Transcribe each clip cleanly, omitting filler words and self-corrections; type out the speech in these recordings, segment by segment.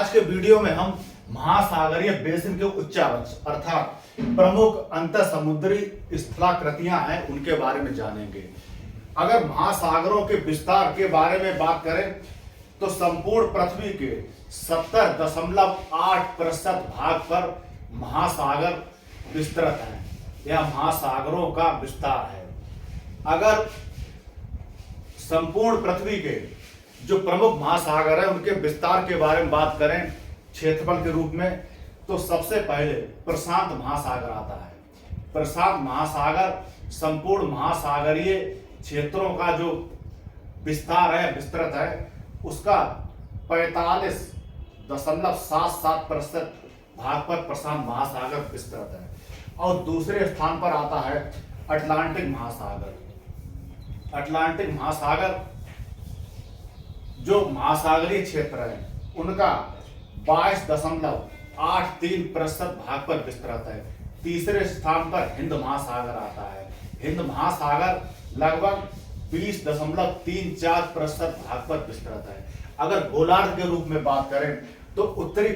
आज के वीडियो में हम महासागरीय बेसिन के उच्चावक्ष अर्थात प्रमुख अंतर समुद्री स्थलाकृतियां हैं उनके बारे में जानेंगे। अगर महासागरों के विस्तार के बारे में बात करें तो संपूर्ण पृथ्वी के 70.8% भाग पर महासागर विस्तृत है। यह महासागरों का विस्तार है। अगर संपूर्ण पृथ्वी के जो प्रमुख महासागर है उनके विस्तार के बारे में बात करें क्षेत्रफल के रूप में, तो सबसे पहले प्रशांत महासागर आता है। प्रशांत महासागर संपूर्ण महासागरीय क्षेत्रों का जो विस्तार है, विस्तृत है, उसका 45.77% भाग पर प्रशांत महासागर विस्तृत है। और दूसरे स्थान पर आता है अटलांटिक महासागर। अटलांटिक महासागर जो महासागरीय क्षेत्र है उनका 22.83% भाग पर विस्तृत है। तीसरे स्थान पर हिंद महासागर आता है। हिंद महासागर लगभग 20.34% भाग पर विस्तृत है। अगर गोलार्ध के रूप में बात करें तो उत्तरी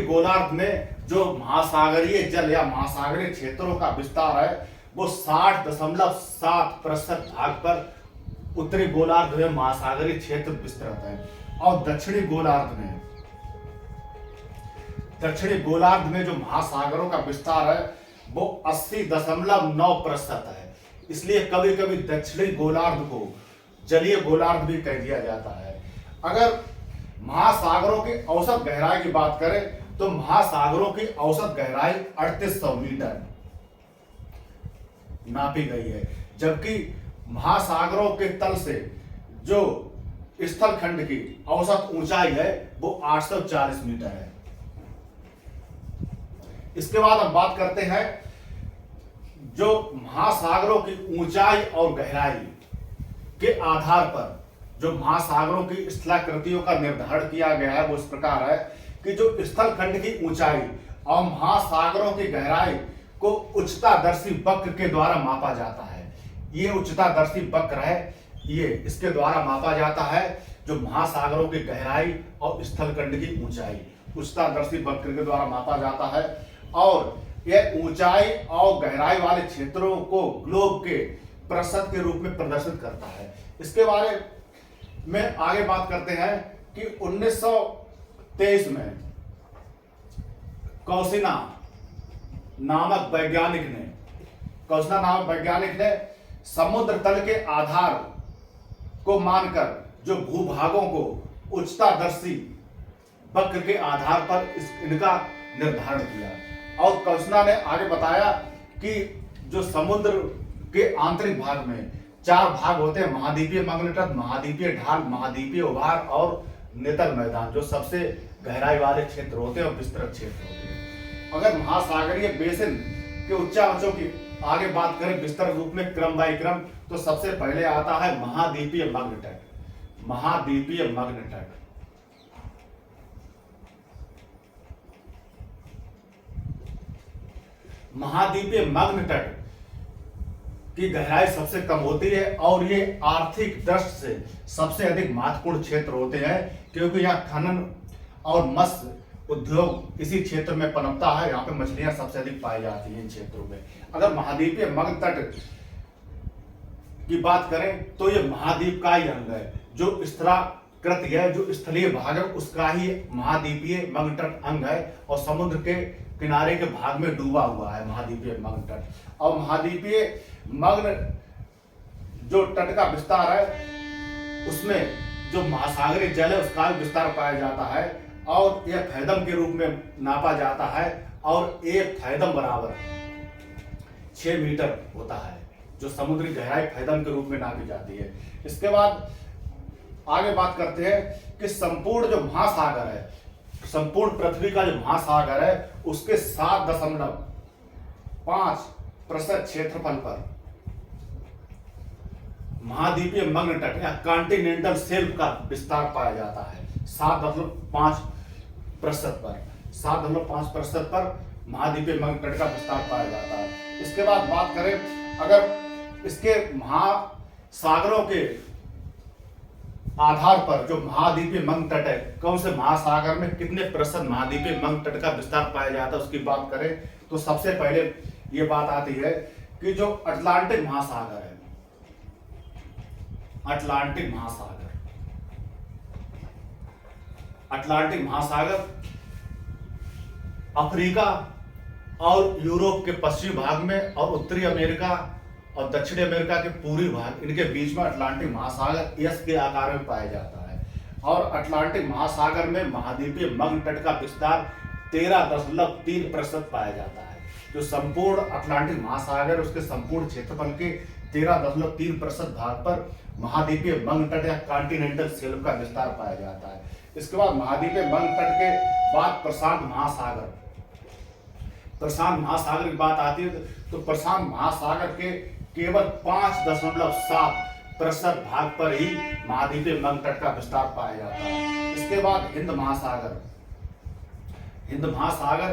गोलार्ध में जो महासागरीय जल या महासागरीय क्षेत्रों का विस्तार है वो 60.7% भाग पर उत्तरी गोलार्ध में महासागरीय क्षेत्र विस्तृत है। और दक्षिणी गोलार्ध में जो महासागरों का विस्तार है वो 80.9% है। इसलिए कभी कभी दक्षिणी गोलार्ध को जलीय गोलार्ध भी कह दिया जाता है। अगर महासागरों की औसत गहराई की बात करें तो महासागरों की औसत गहराई 3800 मीटर नापी गई है, जबकि महासागरों के तल से जो स्थलखंड की औसत ऊंचाई है वो 840 मीटर है। इसके बाद हम बात करते हैं जो महासागरों की ऊंचाई और गहराई के आधार पर जो महासागरों की स्थलाकृतियों का निर्धारण किया गया है वो इस प्रकार है कि जो स्थलखंड की ऊंचाई और महासागरों की गहराई को उच्चतादर्शी वक्र के द्वारा मापा जाता है। ये उच्चतादर्शी वक्र है, ये इसके द्वारा मापा जाता है जो महासागरों की गहराई और स्थलखंड की ऊंचाई उच्चतादर्शी वक्र के द्वारा मापा जाता है। और यह ऊंचाई और गहराई वाले क्षेत्रों को ग्लोब के प्रतिशत के रूप में प्रदर्शित करता है। इसके बारे में आगे बात करते हैं कि 1923 में कौसिना नामक वैज्ञानिक ने समुद्र तल के आधार को मानकर जो भूभागों को उच्चतादर्शी वक्र के आधार पर इनका निर्धारण किया। और कौसिना ने आगे बताया कि जो समुद्र के आंतरिक भाग में 4 भाग होते हैं, महाद्वीपीय मग्न तट, महाद्वीपीय ढाल, महाद्वीपीय उभार और नितल मैदान, जो सबसे गहराई वाले क्षेत्र होते हैं और विस्तृत क्षेत्र होते हैं। अगर महासागरीय बेसिन के उच्चावचों की आगे बात करें विस्तृत रूप में क्रम बाय क्रम, तो सबसे पहले आता है महाद्वीपीय मग्न तट। महाद्वीपीय मग्न तट महाद्वीपीय मग्न तट की गहराई सबसे कम होती है और ये आर्थिक दृष्टि से सबसे अधिक महत्वपूर्ण क्षेत्र होते हैं, क्योंकि यहाँ खनन और मत्स्य उद्योग इसी क्षेत्र में पनपता है। यहाँ पे मछलियां सबसे अधिक पाई जाती हैं इन क्षेत्रों में। अगर महाद्वीपीय मग्न तट की बात करें तो ये महाद्वीप का ही अंग है, जो स्थलाकृत है, जो स्थलीय भाग है उसका ही महाद्वीपीय मग्न तट अंग है और समुद्र के किनारे के भाग में डूबा हुआ है महाद्वीपीय मग्न तट। और महाद्वीपीय मग्न जो तट का विस्तार है उसमें जो महासागरीय जल है उसका भी विस्तार पाया जाता है और यह फैदम के रूप में नापा जाता है और एक फैदम बराबर 6 मीटर होता है, जो समुद्री गहराई फैदम के रूप में नापी जाती है। इसके बाद आगे बात करते हैं कि संपूर्ण जो महासागर है, संपूर्ण पृथ्वी का जो महासागर है उसके 7.5% क्षेत्रफल पर महाद्वीपीय मग्न तट या कॉन्टिनेंटल शेल्फ का विस्तार पाया जाता है। 7.5% पर महाद्वीपीय मग्न तट का विस्तार पाया जाता है। इसके बाद बात करें अगर इसके महासागरों के आधार पर जो महाद्वीपीय मंग तट है, कौन से महासागर में कितने प्रतिशत महाद्वीपीय मंग तट का विस्तार पाया जाता है, उसकी बात करें तो सबसे पहले ये बात आती है कि जो अटलांटिक महासागर है, अटलांटिक महासागर, अटलांटिक महासागर अफ्रीका और यूरोप के पश्चिमी भाग में और उत्तरी अमेरिका और दक्षिणी अमेरिका के पूर्वी भाग, इनके बीच में अटलांटिक महासागर एस के आकार में पाया जाता है। और अटलांटिक महासागर में महाद्वीपीय मंग तट का विस्तार 13.3% पाया जाता है। जो संपूर्ण अटलांटिक महासागर उसके संपूर्ण क्षेत्रफल के 13.3% भाग पर महाद्वीपीय मंग तट या कॉन्टिनेंटल शेल्फ का विस्तार पाया जाता है। इसके बाद महाद्वीपीय मंग तट के बाद प्रशांत महासागर, प्रशांत महासागर की बात आती है तो प्रशांत महासागर के केवल 5.7% भाग पर ही महाद्वीपीय मंग तट का विस्तार पाया जाता है। इसके बाद हिंद महासागर, हिंद महासागर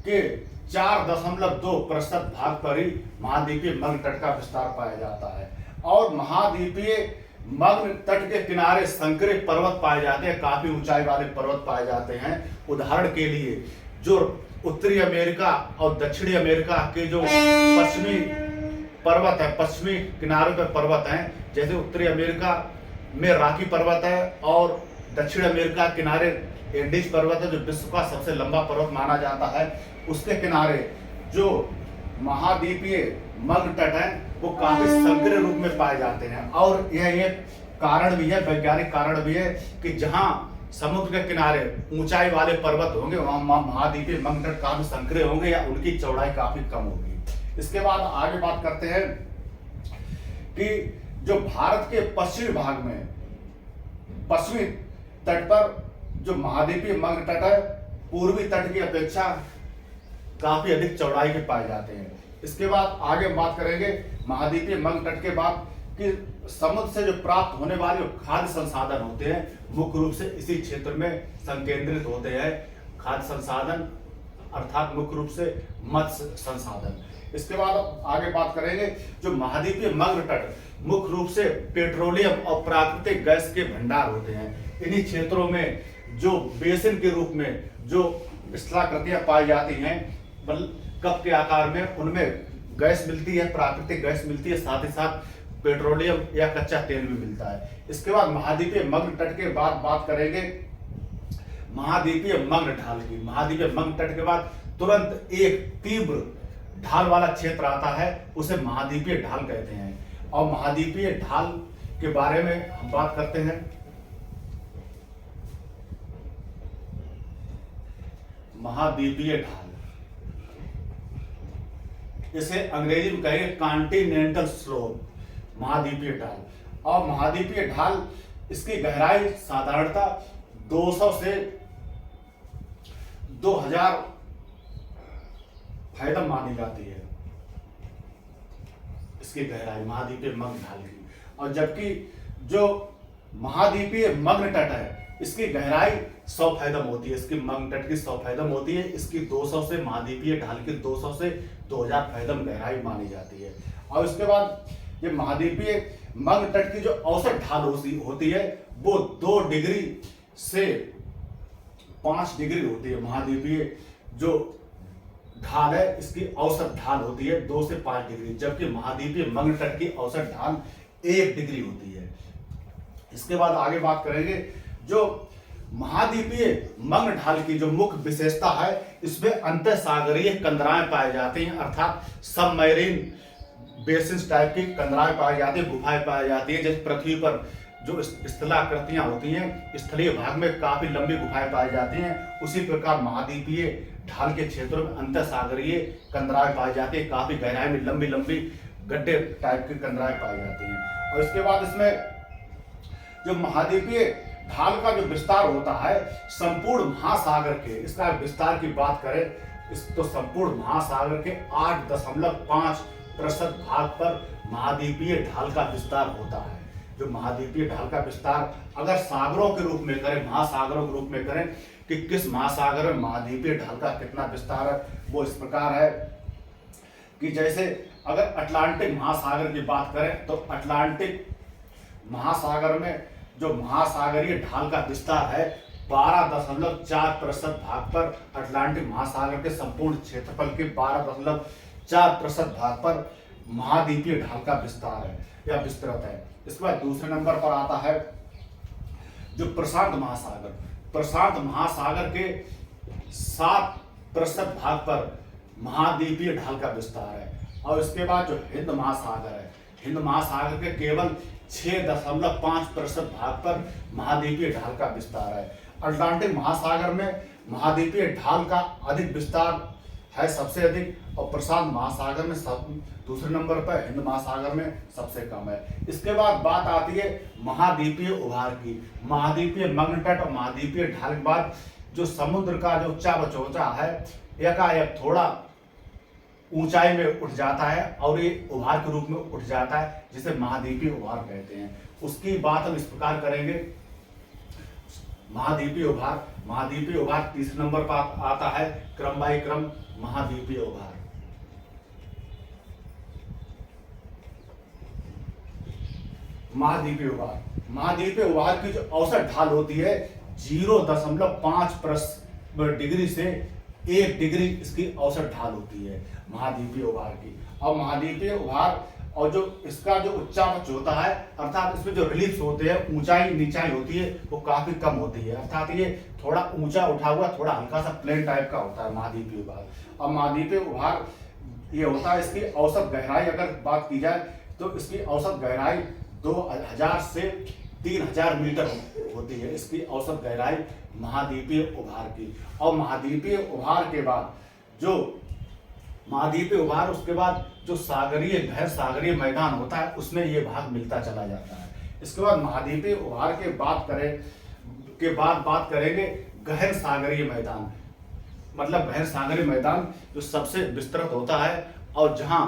के 4.2% भाग पर ही महाद्वीपीय मंग तट का विस्तार पाया जाता है। और महाद्वीपीय मंग तट के किनारे संकरे पर्वत पाए जाते हैं, काफी ऊंचाई वाले पर्वत पाए जाते हैं। उदाहरण के लिए जो उत्तरी अमेरिका और दक्षिणी अमेरिका के जो पश्चिमी पर्वत है, पश्चिमी किनारों पर पर्वत हैं, जैसे उत्तरी अमेरिका में रॉकी पर्वत है और दक्षिण अमेरिका किनारे एंडीज पर्वत है, जो विश्व का सबसे लंबा पर्वत माना जाता है। उसके किनारे जो महाद्वीपीय मंग तट है वो काफी संकरे रूप में पाए जाते हैं। और यह एक कारण भी है, वैज्ञानिक कारण भी है कि जहां समुद्र के किनारे ऊंचाई वाले पर्वत होंगे वहां महाद्वीपीय मंग तट काफी संकरे होंगे या उनकी चौड़ाई काफी कम होगी। इसके बाद आगे बात करते हैं कि जो भारत के पश्चिमी भाग में पश्चिमी तट पर जो महाद्वीपीय मंग तट है पूर्वी तट की अपेक्षा काफी अधिक चौड़ाई के पाए जाते हैं। इसके बाद आगे बात करेंगे महाद्वीपीय मंग तट के बाद कि समुद्र से जो प्राप्त होने वाले खाद्य संसाधन होते हैं मुख्य रूप से इसी क्षेत्र में संकेंद्रित होते हैं। खाद्य संसाधन अर्थात मुख्य रूप से मत्स्य संसाधन। इसके बाद आगे बात करेंगे जो महाद्वीपीय मंग तट मुख्य रूप से पेट्रोलियम और प्राकृतिक गैस के भंडार होते हैं। इन्हीं क्षेत्रों में जो बेसिन के रूप में जो स्थलाकृतियां पाई जाती हैं कप के आकार में, उनमें गैस मिलती है, प्राकृतिक गैस मिलती है, साथ ही साथ पेट्रोलियम या कच्चा तेल भी मिलता है। इसके बाद महाद्वीपीय मंग तट के बाद बात करेंगे महाद्वीपीय मंग ढाल की। महाद्वीपीय मंग तट के बाद तुरंत एक तीव्र ढाल वाला क्षेत्र आता है, उसे महाद्वीपीय ढाल कहते हैं। और महाद्वीपीय ढाल के बारे में हम बात करते हैं। महाद्वीपीय ढाल, इसे अंग्रेजी में कहेंगे कॉन्टिनेंटल स्लोप, महाद्वीपीय ढाल। और महाद्वीपीय ढाल इसकी गहराई साधारणतः 200 से 2000 फैदम मानी जाती है, इसकी गहराई महाद्वीपीय मंग ढाल की। और जबकि जो महाद्वीपीय मंग तट है इसकी गहराई 100 फैदम होती है, इसकी मंग तट की 100 फैदम होती है, इसकी 200 से महाद्वीपीय ढाल की 200 से 2000 फैदम गहराई मानी जाती है। और इसके बाद ये महाद्वीपीय मंग तट की जो औसत ढाल होती है वो 2 डिग्री से 5 डिग्री होती है। महाद्वीपीय जो ढाल है इसकी औसत ढाल होती है 2 से 5 डिग्री, जबकि महाद्वीपीय मंग तट की औसत ढाल 1 डिग्री होती है। इसके बाद आगे बात करेंगे जो महाद्वीपीय मंग ढाल की जो मुख्य विशेषता है इसमें अंतःसागरीय कंदराएं पाई जाती हैं, अर्थात सबमरीन बेसिस टाइप की कंदराएं पाई जाती है, गुफाएं पाई जाती है। जैसे पृथ्वी पर जो स्थलाकृतियां होती हैं स्थलीय भाग में काफी लंबी गुफाएं पाई जाती हैं, उसी प्रकार महाद्वीपीय ढाल के क्षेत्रों में अंतःसागरीय कंदराएं पाई जाती है, काफी गहराई में लंबी लंबी गड्ढे टाइप की कंदराएं पाई जाती हैं। और इसके बाद इसमें जो महाद्वीपीय ढाल का जो विस्तार होता है संपूर्ण महासागर के, इसका विस्तार की बात करें तो संपूर्ण महासागर के 8.5% भाग पर महाद्वीपीय ढाल का विस्तार होता है। जो महाद्वीपीय ढाल का विस्तार अगर सागरों के रूप में करें, महासागरों के रूप में करें कि किस महासागर में महाद्वीपीय ढाल का कितना विस्तार है, वो इस प्रकार है कि जैसे अगर अटलांटिक महासागर की बात करें तो अटलांटिक महासागर में जो महासागरीय ढाल का विस्तार है 12.4% भाग पर अटलांटिक महासागर के संपूर्ण क्षेत्रफल के 12.4% भाग पर महाद्वीपीय ढाल का विस्तार है या विस्तृत है। इसके बाद दूसरे नंबर पर आता है जो प्रशांत महासागर। प्रशांत महासागर के 7% भाग पर महाद्वीपीय ढाल का विस्तार है। और इसके बाद जो हिंद महासागर है, हिंद महासागर के केवल 6.5% भाग पर महाद्वीपीय ढाल का विस्तार है। अटलांटिक महासागर में महाद्वीपीय ढाल का अधिक विस्तार है, सबसे अधिक, और प्रशांत महासागर में दूसरे नंबर पर, हिंद महासागर में सबसे कम है। इसके बाद बात आती है महाद्वीपीय उभार की। महाद्वीपीय मग्न तट और महाद्वीपीय ढाल के बाद जो समुद्र का जो ऊंचा बचौचा है एकाएक थोड़ा ऊंचाई में उठ जाता है और ये उभार के रूप में उठ जाता है, जिसे महाद्वीपीय उभार कहते हैं। उसकी बात हम इस प्रकार करेंगे। महाद्वीपीय उभार, महाद्वीपीय उभार तीसरे नंबर पर आता है क्रम बाई क्रम महाद्वीपीय उभार। महाद्वीपीय उभार, महाद्वीपीय उभार की जो औसत ढाल होती है 0.5 डिग्री से 1 डिग्री इसकी औसत ढाल होती है महाद्वीपीय उभार की। और महाद्वीपीय उभार और जो इसका जो उच्चावच होता है, अर्थात इसमें जो रिलीफ्स होते हैं, ऊंचाई नीचाई होती है, वो काफी कम होती है। अर्थात ये थोड़ा ऊंचा उठा हुआ, थोड़ा हल्का सा प्लेन टाइप का होता है महाद्वीपीय उभार। और महाद्वीपीय उभार ये होता है, इसकी औसत गहराई अगर बात की जाए तो इसकी औसत गहराई 2000 से 3000 मीटर होती है, इसकी औसत गहराई महाद्वीपीय उभार की। और महाद्वीपीय उभार के बाद जो महाद्वीपीय उभार, उसके बाद जो सागरीय गैर सागरीय मैदान होता है उसमें ये भाग मिलता चला जाता है। इसके बाद महाद्वीपीय उभार के बाद बात करेंगे गहन सागरीय मैदान। मतलब गहन सागरीय मैदान जो सबसे विस्तृत होता है और जहां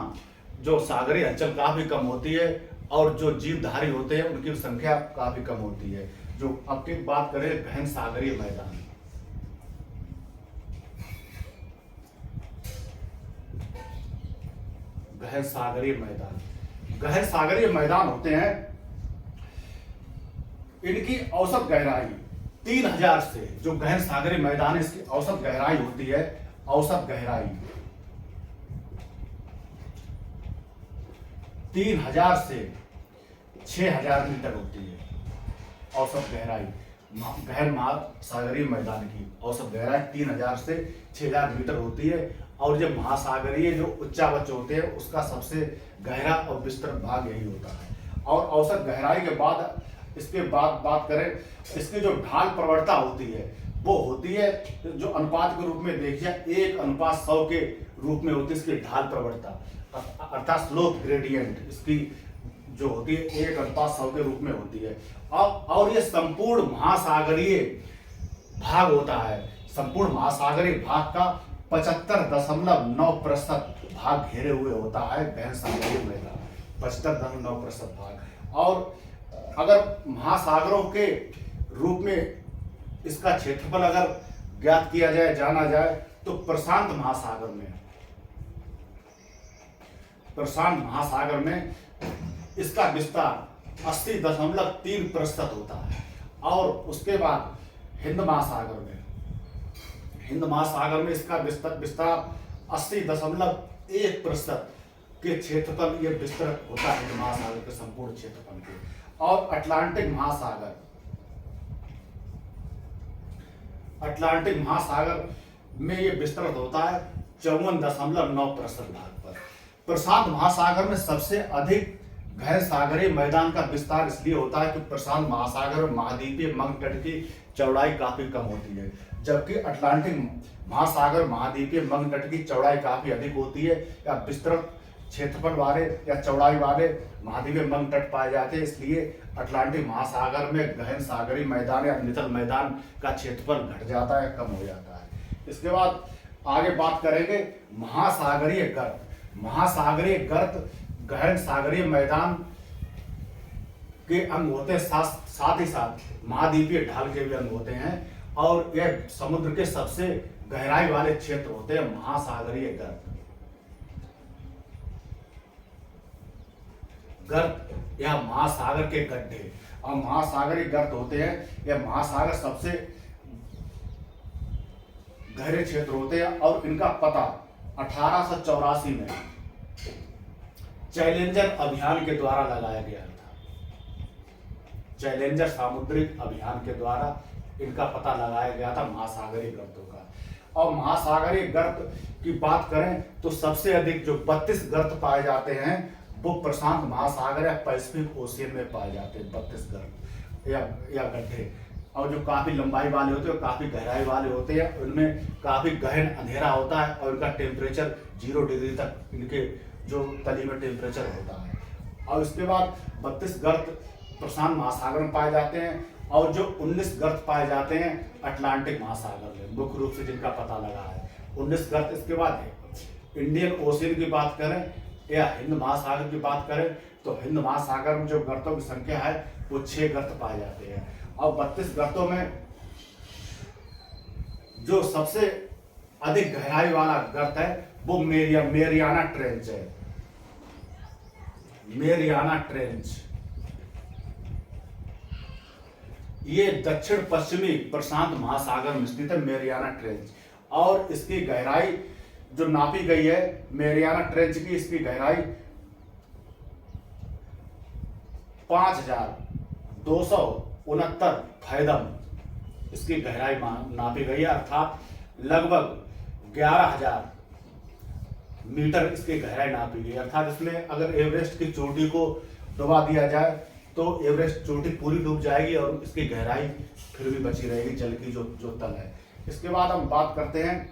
जो सागरीय हलचल काफी कम होती है और जो जीवधारी होते हैं उनकी संख्या काफी कम होती है। जो अब की बात करें गहन सागरीय मैदान, गहन सागरीय मैदान, गहन सागरीय मैदान होते हैं, इनकी औसत गहराई 3000 से, जो गहन सागरीय मैदान है इसकी औसत गहराई होती है, औसत गहराई 3000 से 6000 मीटर होती है। औसत गहराई गहन महासागरीय मैदान की औसत गहराई 3000 से 6000 मीटर होती है। और जब महासागरीय जो उच्चावच होते हैं उसका सबसे गहरा और विस्तृत भाग यही होता है। और औसत गहराई के बाद इसके बाद बात करें, इसकी जो ढाल प्रवणता होती है वो होती है जो अनुपात के रूप में देखिए 1:100 के रूप में होती है इसकी ढाल प्रवणता, अर्थात स्लोप ग्रेडियंट इसकी जो होती है 1:100 के रूप में होती है। और ये संपूर्ण महासागरीय भाग होता है। संपूर्ण महासागरीय भाग का 75.9% भाग घेरे हुए होता है गहन सागरीय मैदान, 75.9% भाग। और अगर महासागरों के रूप में इसका क्षेत्रफल अगर ज्ञात किया जाए, जाना जाए, तो प्रशांत महासागर में इसका विस्तार 80.3% होता है। और उसके बाद हिंद महासागर में इसका विस्तार 80.1% के क्षेत्रफल ये विस्तृत होता है हिंद महासागर के संपूर्ण क्षेत्रफल के। और अटलांटिक महासागर में ये विस्तृत होता है 54.9% भाग पर। प्रशांत महासागर में सबसे अधिक गहन सागरीय मैदान का विस्तार इसलिए होता है कि प्रशांत महासागर और महाद्वीपीय मग्न तट की चौड़ाई काफी कम होती है, जबकि अटलांटिक महासागर महाद्वीपीय मग्न तट की चौड़ाई काफी अधिक होती है या विस्तृत क्षेत्रफल वाले या चौड़ाई वाले महाद्वीपीय मग्न तट पाए जाते हैं। इसलिए अटलांटिक महासागर में गहन सागरीय मैदान या निचल मैदान का क्षेत्रफल घट जाता है, कम हो जाता है। इसके बाद आगे बात करेंगे महासागरीय गर्त। महासागरीय गर्त गहन सागरीय मैदान के अंग होते हैं, साथ ही साथ महाद्वीपीय ढाल के भी अंग होते हैं। और यह समुद्र के सबसे गहराई वाले क्षेत्र होते हैं महासागरीय गर्त या महासागर के गड्ढे। और महासागरीय गर्त होते हैं, यह महासागर सबसे गहरे क्षेत्र होते हैं और इनका पता 1884 में चैलेंजर अभियान के द्वारा लगाया गया था। चैलेंजर सामुद्रिक अभियान के द्वारा इनका पता लगाया गया था महासागरीय गर्तों का। और महासागरीय गर्त की बात करें तो सबसे अधिक जो 32 गर्त पाए जाते हैं वो प्रशांत महासागर या पैसिफिक ओशियन में पाए जाते हैं। 32 गर्त या गड्ढे, और जो काफी लंबाई वाले होते हैं, काफी गहराई वाले होते हैं, उनमें काफी गहन अंधेरा होता है और इनका टेम्परेचर 0 डिग्री तक इनके जो तली में टेम्परेचर होता है। और उसके बाद 32 गर्त प्रशांत महासागर में पाए जाते हैं और जो 19 गर्त पाए जाते हैं अटलांटिक महासागर में, मुख्य रूप से जिनका पता लगा है 19 गर्त। इसके बाद इंडियन ओशियन की बात करें या हिंद महासागर की बात करें तो हिंद महासागर में जो गर्तों की संख्या है वो 6 गर्त पाए जाते हैं। और 32 गर्तों में जो सबसे अधिक गहराई वाला गर्त है वो मेरियाना ट्रेंच है। मेरियाना ट्रेंच ये दक्षिण पश्चिमी प्रशांत महासागर में स्थित है मेरियाना ट्रेंच। और इसकी गहराई जो नापी गई है मेरियाना ट्रेंच की, इसकी गहराई 5269 फैदम इसकी गहराई नापी गई है, अर्थात लगभग 11,000 मीटर इसकी गहराई नापी गई। अर्थात इसमें अगर एवरेस्ट की चोटी को डुबा दिया जाए तो एवरेस्ट चोटी पूरी डूब जाएगी और इसकी गहराई फिर भी बची रहेगी जल की जो तल है। इसके बाद हम बात करते हैं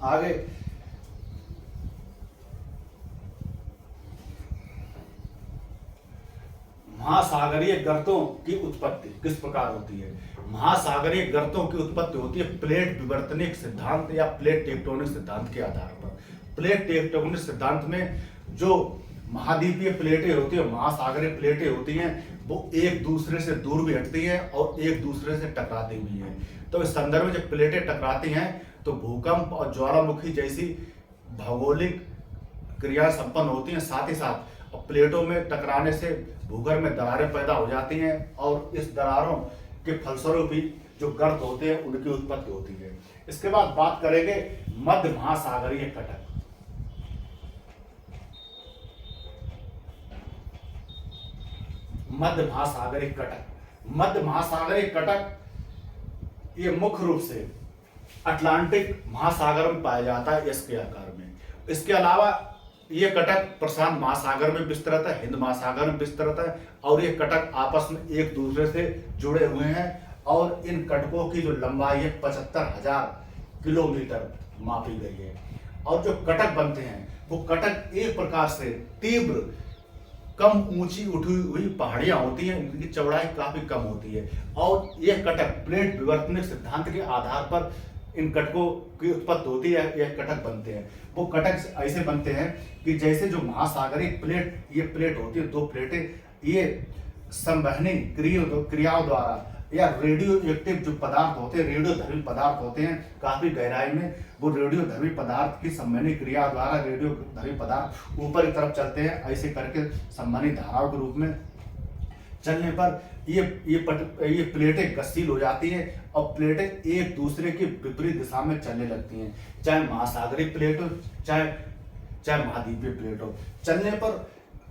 आगे महासागरीय गर्तों की उत्पत्ति किस प्रकार होती है। महासागरीय गर्तों की उत्पत्ति होती है प्लेट विवर्तनिक सिद्धांत या प्लेट टेक्टोनिक सिद्धांत के आधार पर। प्लेट टेक्टोनिक सिद्धांत में जो महाद्वीपीय प्लेटें होती है, महासागरीय प्लेटें होती हैं, वो एक दूसरे से दूर भी हटती हैं और एक दूसरे से टकराती भी हैं। तो इस संदर्भ में जब प्लेटें टकराती हैं तो भूकंप और ज्वालामुखी जैसी भौगोलिक क्रिया संपन्न होती हैं। साथ ही साथ प्लेटों में टकराने से भूगर्भ में दरारें पैदा हो जाती हैं और इस दरारों के फलस्वरूप भी जो गर्त होते हैं उनकी उत्पत्ति होती है। इसके बाद बात करेंगे मध्य महासागरीय कटक। मध्य महासागरीय कटक, मध्य महासागरीय कटक ये मुख्य रूप से अटलांटिक महासागर में पाया जाता है इसके आकार में। इसके अलावा ये कटक प्रशांत महासागर में विस्तृत है, हिंद महासागर में विस्तृत है और ये कटक आपस में एक दूसरे से जुड़े हुए हैं। और इन कटकों की जो लंबाई है 75,000 किलोमीटर मापी गई है। और जो कटक बनते हैं वो कटक एक प्रकार से तीव्र कम ऊंची उठी हुई पहाड़ियां होती हैं, इनकी चौड़ाई काफी कम होती है। और यह कटक प्लेट विवर्तनिक सिद्धांत के आधार पर इन कटकों की उत्पत्ति होती है, यह कटक बनते हैं। वो कटक ऐसे बनते हैं कि जैसे जो महासागरीय प्लेट ये प्लेट होती है, 2 प्लेटें, ये संवहनी क्रियाओं द्वारा या रेडियो एक्टिव जो पदार्थ होते हैं, रेडियोधर्मी पदार्थ होते हैं काफी गहराई में, वो रेडियोधर्मी पदार्थ की संवहनी क्रिया द्वारा रेडियोधर्मी पदार्थ ऊपर की तरफ चलते हैं। ऐसे करके संवहनी धाराओं के रूप में चलने पर ये प्लेटें गतिशील हो जाती हैं और प्लेटें एक दूसरे के विपरीत दिशा में चलने लगती हैं, चाहे महासागरीय प्लेट हो चाहे महाद्वीपीय प्लेट हो। चलने पर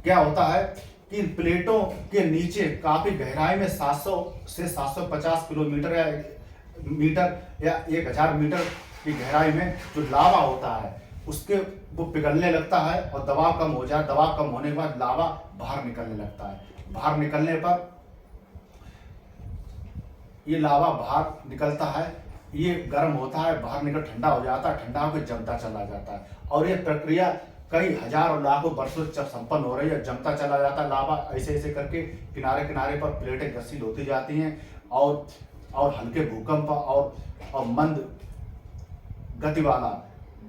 क्या होता है कि इन प्लेटों के नीचे काफी गहराई में 700 से 750 किलोमीटर या 1000 मीटर की गहराई में जो लावा होता है उसके वो पिघलने लगता है और दबाव कम हो जाए। दबाव कम होने के बाद लावा बाहर निकलने लगता है। बाहर निकलने पर ये लावा बाहर निकलता है, ये गर्म होता है, बाहर निकल ठंडा हो जाता है, ठंडा होकर जमता चला जाता है। और ये प्रक्रिया कई हजार और लाखों वर्षों जब संपन्न हो रही है, जमता चला जाता है लावा। ऐसे ऐसे करके किनारे किनारे पर प्लेटें गतिशील होती जाती हैं और हल्के भूकंप और मंद गति वाला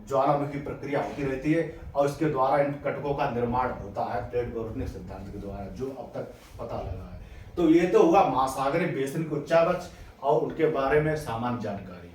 ज्वालामुखी प्रक्रिया होती रहती है और इसके द्वारा इन कटकों का निर्माण होता है प्लेट विवर्तनिक सिद्धांत के द्वारा, जो अब तक पता लगा है। तो ये तो हुआ महासागरीय बेसिन के उच्चावच और उनके बारे में सामान्य जानकारी।